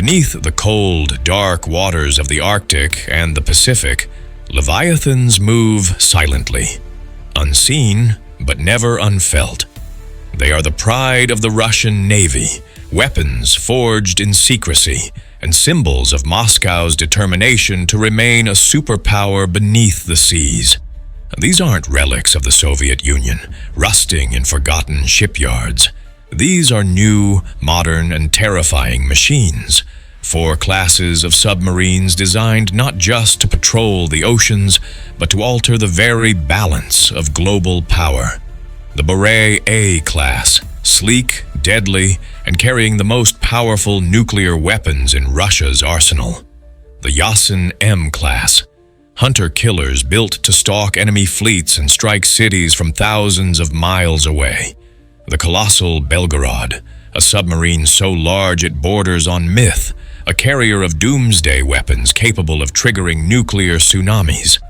Beneath the cold, dark waters of the Arctic and the Pacific, Leviathans move silently, unseen but never unfelt. They are the pride of the Russian Navy, weapons forged in secrecy, and symbols of Moscow's determination to remain a superpower beneath the seas. These aren't relics of the Soviet Union, rusting in forgotten shipyards. These are new, modern, and terrifying machines. 4 classes of submarines designed not just to patrol the oceans, but to alter the very balance of global power. The Borei-A Class, sleek, deadly, and carrying the most powerful nuclear weapons in Russia's arsenal. The Yasen-M Class, hunter-killers built to stalk enemy fleets and strike cities from thousands of miles away. The colossal Belgorod, a submarine so large it borders on myth, a carrier of doomsday weapons capable of triggering nuclear tsunamis.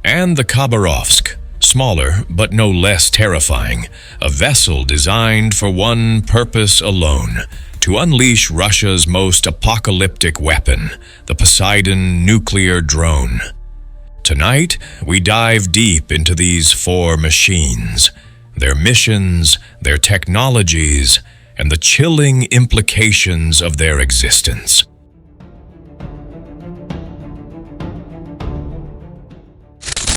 And the Khabarovsk, smaller but no less terrifying, a vessel designed for one purpose alone: to unleash Russia's most apocalyptic weapon, the Poseidon nuclear drone. Tonight, we dive deep into these 4 machines, their missions, their technologies, and the chilling implications of their existence.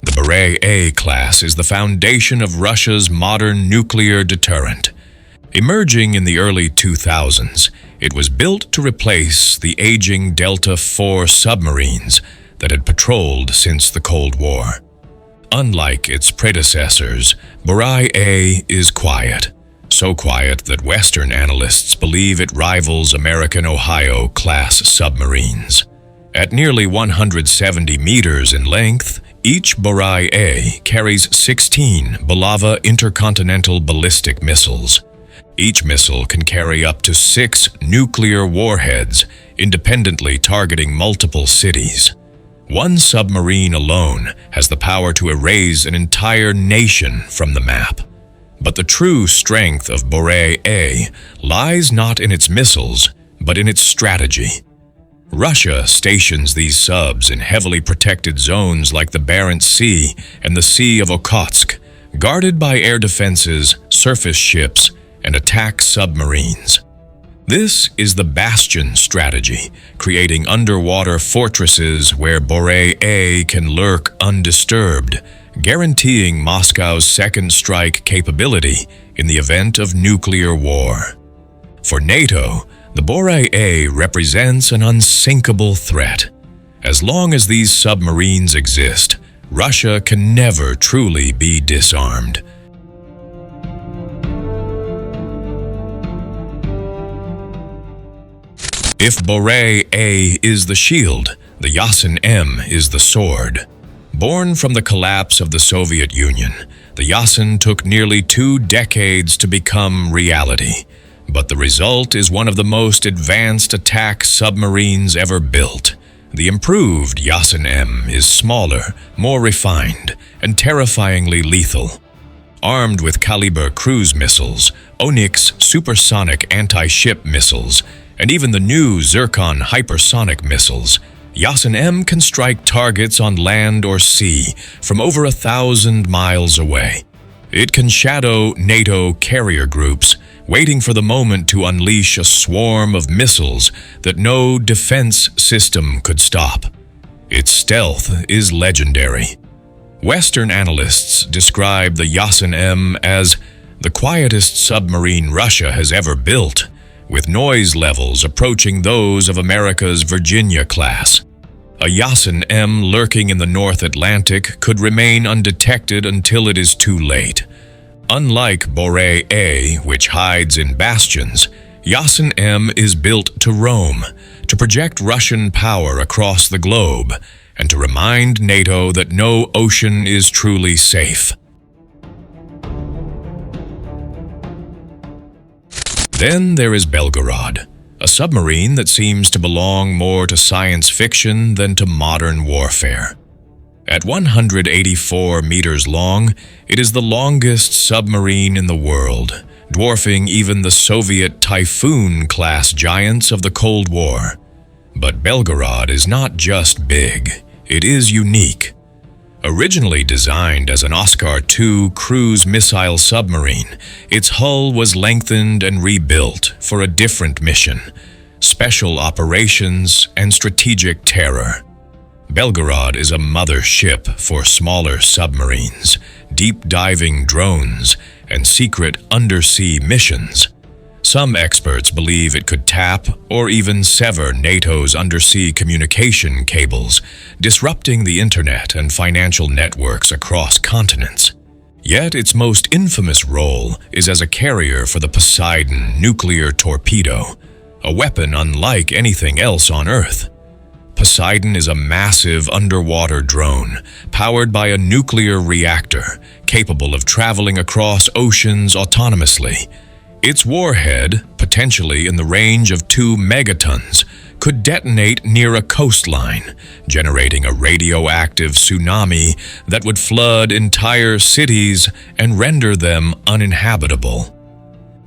The Borei-A Class is the foundation of Russia's modern nuclear deterrent. Emerging in the early 2000s, it was built to replace the aging Delta IV submarines that had patrolled since the Cold War. Unlike its predecessors, Borei-A is quiet. So quiet that Western analysts believe it rivals American Ohio-class submarines. At nearly 170 meters in length, each Borei-A carries 16 Bulava intercontinental ballistic missiles. Each missile can carry up to 6 nuclear warheads, independently targeting multiple cities. One submarine alone has the power to erase an entire nation from the map. But the true strength of Borei-A lies not in its missiles, but in its strategy. Russia stations these subs in heavily protected zones like the Barents Sea and the Sea of Okhotsk, guarded by air defenses, surface ships, and attack submarines. This is the Bastion strategy, creating underwater fortresses where Borei-A can lurk undisturbed, guaranteeing Moscow's second strike capability in the event of nuclear war. For NATO, the Borei-A represents an unsinkable threat. As long as these submarines exist, Russia can never truly be disarmed. If Borei-A is the shield, the Yasen-M is the sword. Born from the collapse of the Soviet Union, the Yasen took nearly 2 decades to become reality. But the result is one of the most advanced attack submarines ever built. The improved Yasen-M is smaller, more refined, and terrifyingly lethal. Armed with Caliber cruise missiles, Onyx supersonic anti-ship missiles, and even the new Zircon hypersonic missiles, Yasen-M can strike targets on land or sea from over 1,000 miles away. It can shadow NATO carrier groups, waiting for the moment to unleash a swarm of missiles that no defense system could stop. Its stealth is legendary. Western analysts describe the Yasen-M as the quietest submarine Russia has ever built, with noise levels approaching those of America's Virginia class. A Yasen-M lurking in the North Atlantic could remain undetected until it is too late. Unlike Borei-A, which hides in bastions, Yasen-M is built to roam, to project Russian power across the globe, and to remind NATO that no ocean is truly safe. Then there is Belgorod, a submarine that seems to belong more to science fiction than to modern warfare. At 184 meters long, it is the longest submarine in the world, dwarfing even the Soviet Typhoon-class giants of the Cold War. But Belgorod is not just big, it is unique. Originally designed as an Oscar II cruise missile submarine, its hull was lengthened and rebuilt for a different mission: special operations and strategic terror. Belgorod is a mother-ship for smaller submarines, deep-diving drones, and secret undersea missions. Some experts believe it could tap or even sever NATO's undersea communication cables, disrupting the internet and financial networks across continents. Yet its most infamous role is as a carrier for the Poseidon nuclear torpedo, a weapon unlike anything else on Earth. Poseidon is a massive underwater drone powered by a nuclear reactor capable of traveling across oceans autonomously. Its warhead, potentially in the range of 2 megatons, could detonate near a coastline, generating a radioactive tsunami that would flood entire cities and render them uninhabitable.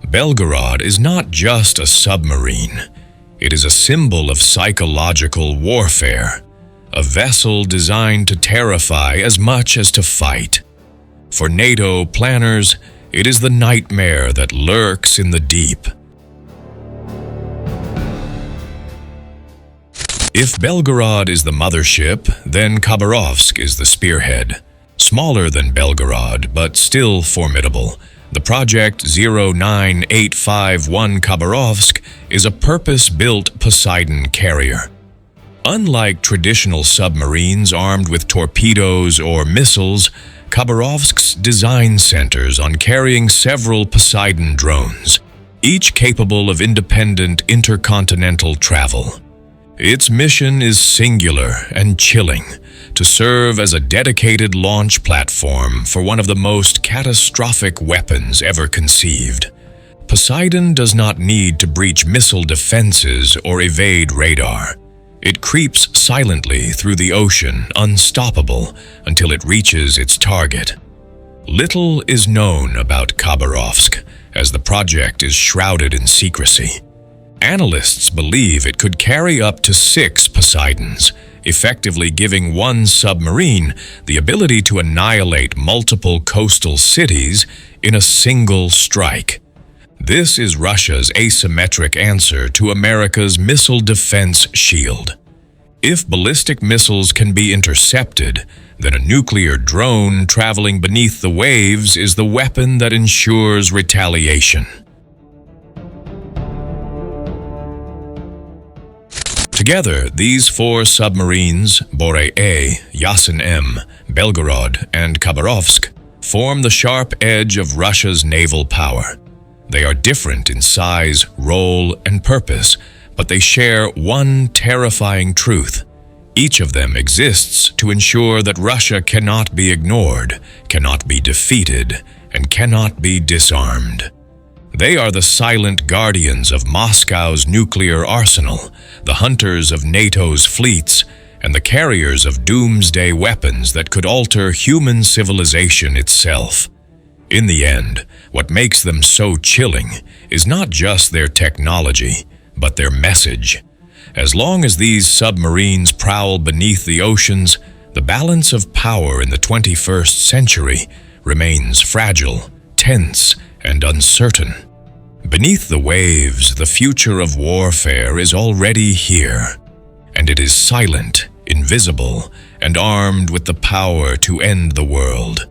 Belgorod is not just a submarine. It is a symbol of psychological warfare, a vessel designed to terrify as much as to fight. For NATO planners, it is the nightmare that lurks in the deep. If Belgorod is the mothership, then Khabarovsk is the spearhead. Smaller than Belgorod, but still formidable, the Project 09851 Khabarovsk is a purpose-built Poseidon carrier. Unlike traditional submarines armed with torpedoes or missiles, Khabarovsk's design centers on carrying several Poseidon drones, each capable of independent intercontinental travel. Its mission is singular and chilling: to serve as a dedicated launch platform for one of the most catastrophic weapons ever conceived. Poseidon does not need to breach missile defenses or evade radar. It creeps silently through the ocean, unstoppable, until it reaches its target. Little is known about Khabarovsk, as the project is shrouded in secrecy. Analysts believe it could carry up to 6 Poseidons, effectively giving one submarine the ability to annihilate multiple coastal cities in a single strike. This is Russia's asymmetric answer to America's missile defense shield. If ballistic missiles can be intercepted, then a nuclear drone traveling beneath the waves is the weapon that ensures retaliation. Together, these 4 submarines, Borei-A, Yasen-M, Belgorod, and Khabarovsk, form the sharp edge of Russia's naval power. They are different in size, role, and purpose, but they share one terrifying truth. Each of them exists to ensure that Russia cannot be ignored, cannot be defeated, and cannot be disarmed. They are the silent guardians of Moscow's nuclear arsenal, the hunters of NATO's fleets, and the carriers of doomsday weapons that could alter human civilization itself. In the end, what makes them so chilling is not just their technology, but their message. As long as these submarines prowl beneath the oceans, the balance of power in the 21st century remains fragile, tense, and uncertain. Beneath the waves, the future of warfare is already here, and it is silent, invisible, and armed with the power to end the world.